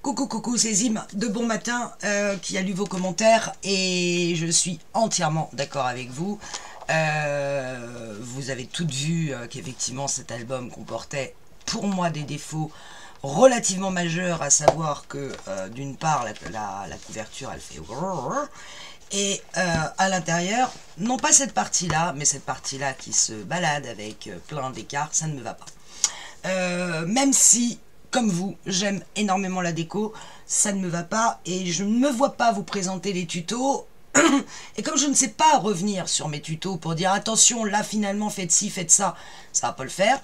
Coucou, coucou, c'est Zim de Bon Matin qui a lu vos commentaires et je suis entièrement d'accord avec vous. Vous avez toutes vu qu'effectivement cet album comportait pour moi des défauts relativement majeurs, à savoir que d'une part la couverture elle fait et à l'intérieur, non pas cette partie-là, mais cette partie-là qui se balade avec plein d'écarts, ça ne me va pas. Même si, comme vous, j'aime énormément la déco, ça ne me va pas et je ne me vois pas vous présenter les tutos. Et comme je ne sais pas revenir sur mes tutos pour dire attention, là finalement faites ci, faites ça, ça va pas le faire.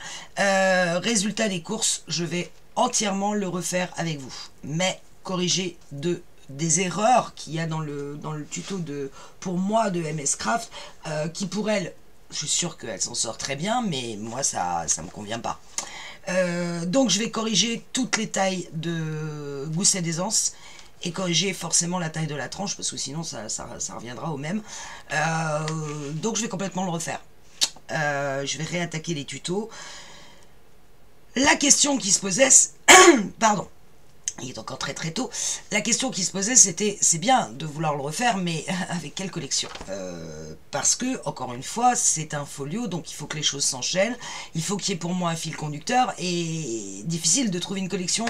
Résultat des courses, je vais entièrement le refaire avec vous, mais corriger des erreurs qu'il y a dans le tuto pour moi de MS Craft, qui pour elle, je suis sûre qu'elle s'en sort très bien, mais moi ça me convient pas. Donc je vais corriger toutes les tailles de gousset d'aisance et corriger forcément la taille de la tranche parce que sinon ça reviendra au même. Donc je vais complètement le refaire. Je vais réattaquer les tutos. La question qui se posait, pardon, il est encore très tôt, la question qui se posait c'était, c'est bien de vouloir le refaire, mais avec quelle collection? Parce que, encore une fois, c'est un folio, donc il faut que les choses s'enchaînent, il faut qu'il y ait pour moi un fil conducteur, et difficile de trouver une collection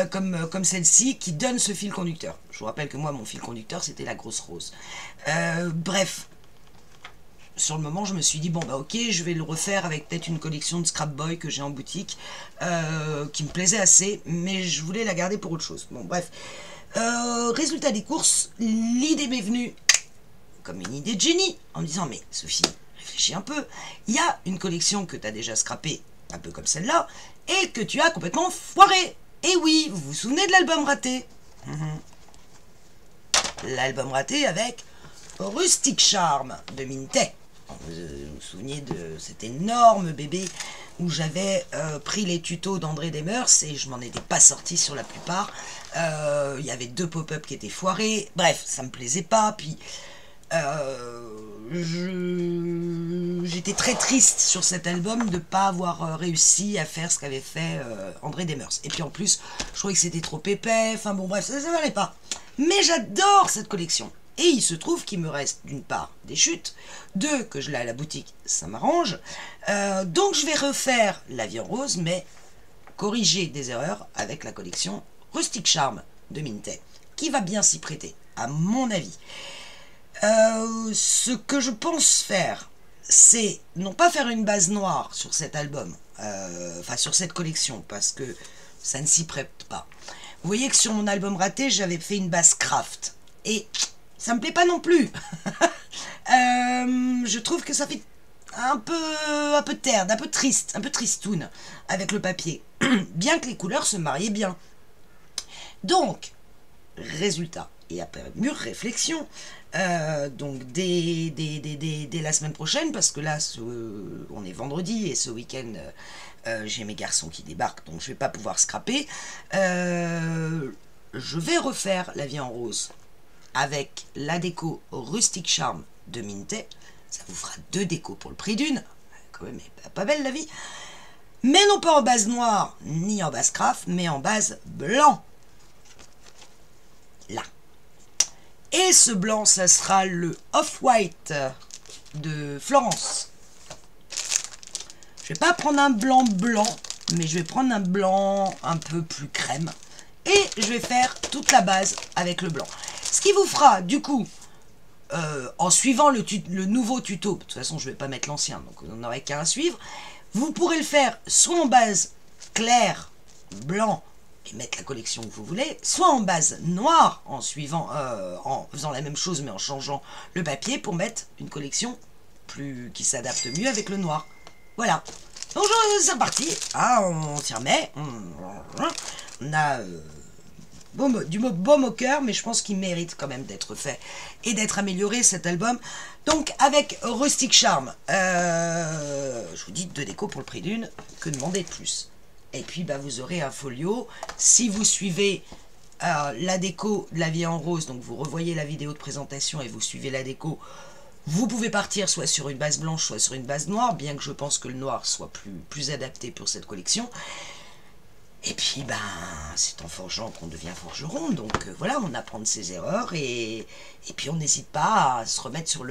comme celle-ci qui donne ce fil conducteur. Je vous rappelle que moi, mon fil conducteur, c'était la grosse rose. Bref. Sur le moment, je me suis dit, bon bah ok, je vais le refaire avec peut-être une collection de Scrap Boy que j'ai en boutique, qui me plaisait assez, mais je voulais la garder pour autre chose. Bon bref, résultat des courses, l'idée m'est venue comme une idée de génie, en me disant, mais Sophie, réfléchis un peu, il y a une collection que tu as déjà scrappée, un peu comme celle-là, et que tu as complètement foiré. Et oui, vous vous souvenez de l'album raté? L'album raté avec Rustic Charm de Mintet. Vous vous souvenez de cet énorme bébé où j'avais pris les tutos d'André Demers et je m'en étais pas sorti sur la plupart. Il y avait 2 pop-up qui étaient foirés. Bref, ça me plaisait pas. Puis j'étais très triste sur cet album de ne pas avoir réussi à faire ce qu'avait fait André Demers. Et puis en plus, je trouvais que c'était trop épais. Enfin bon, bref, ça ne valait pas. Mais j'adore cette collection. Et il se trouve qu'il me reste d'une part des chutes, 2 que je l'ai à la boutique, ça m'arrange. Donc je vais refaire la vie en rose, mais corriger des erreurs avec la collection Rustic Charm de Mintet, qui va bien s'y prêter, à mon avis. Ce que je pense faire, c'est non pas faire une base noire sur cet album, enfin sur cette collection, parce que ça ne s'y prête pas. Vous voyez que sur mon album raté, j'avais fait une base craft, et ça me plaît pas non plus. Je trouve que ça fait un peu terne, un peu triste, un peu tristoun avec le papier. Bien que les couleurs se mariaient bien. Donc, résultat, et après mûre réflexion, donc dès la semaine prochaine, parce que là, on est vendredi et ce week-end, j'ai mes garçons qui débarquent, donc je vais pas pouvoir scraper. Je vais refaire la vie en rose avec la déco Rustic Charm de Mintet. Ça vous fera 2 décos pour le prix d'une. Quand même, pas belle la vie. Mais non pas en base noire, ni en base craft, mais en base blanc. Là. Et ce blanc, ça sera le Off-White de Florence. Je vais pas prendre un blanc blanc, mais je vais prendre un blanc un peu plus crème. Et je vais faire toute la base avec le blanc. Ce qui vous fera, du coup, en suivant le nouveau tuto, de toute façon je ne vais pas mettre l'ancien, donc vous n'en aurez qu'un à suivre, vous pourrez le faire soit en base clair, blanc, et mettre la collection que vous voulez, soit en base noire, en faisant la même chose mais en changeant le papier pour mettre une collection qui s'adapte mieux avec le noir. Voilà. Donc c'est reparti, hein, on s'y remet, on a du mot baume au cœur, mais je pense qu'il mérite quand même d'être fait et d'être amélioré cet album. Donc avec Rustic Charm, je vous dis 2 décos pour le prix d'une, que demander de plus. Et puis bah, vous aurez un folio, si vous suivez la déco de la vie en rose, donc vous revoyez la vidéo de présentation et vous suivez la déco, vous pouvez partir soit sur une base blanche, soit sur une base noire, bien que je pense que le noir soit plus adapté pour cette collection. Et puis, ben, c'est en forgeant qu'on devient forgeron. Donc voilà, on apprend de ses erreurs et puis on n'hésite pas à se remettre sur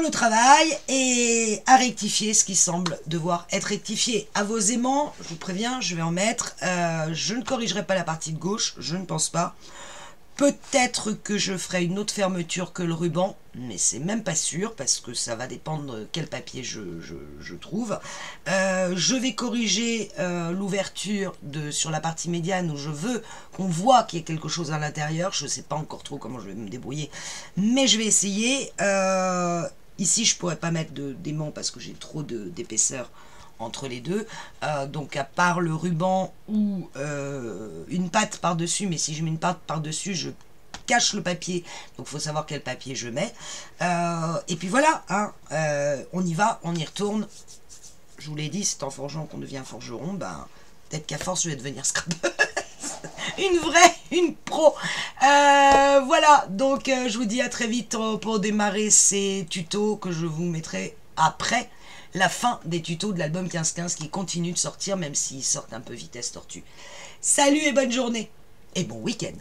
le travail et à rectifier ce qui semble devoir être rectifié. À vos aimants, je vous préviens, je vais en mettre. Je ne corrigerai pas la partie de gauche, je ne pense pas. Peut-être que je ferai une autre fermeture que le ruban, mais c'est même pas sûr parce que ça va dépendre de quel papier je trouve. Je vais corriger l'ouverture sur la partie médiane où je veux qu'on voit qu'il y ait quelque chose à l'intérieur. Je ne sais pas encore trop comment je vais me débrouiller, mais je vais essayer. Ici, je pourrais pas mettre d'aimant parce que j'ai trop d'épaisseur entre les deux, donc à part le ruban ou une patte par dessus, mais si je mets une patte par dessus je cache le papier, donc il faut savoir quel papier je mets, et puis voilà, hein, on y va, on y retourne. Je vous l'ai dit, c'est en forgeant qu'on devient forgeron. Ben peut-être qu'à force je vais devenir scrapeuse. une pro. Voilà, donc je vous dis à très vite pour démarrer ces tutos que je vous mettrai après la fin des tutos de l'album 15-15 qui continue de sortir, même s'ils sortent un peu vitesse tortue. Salut et bonne journée, et bon week-end.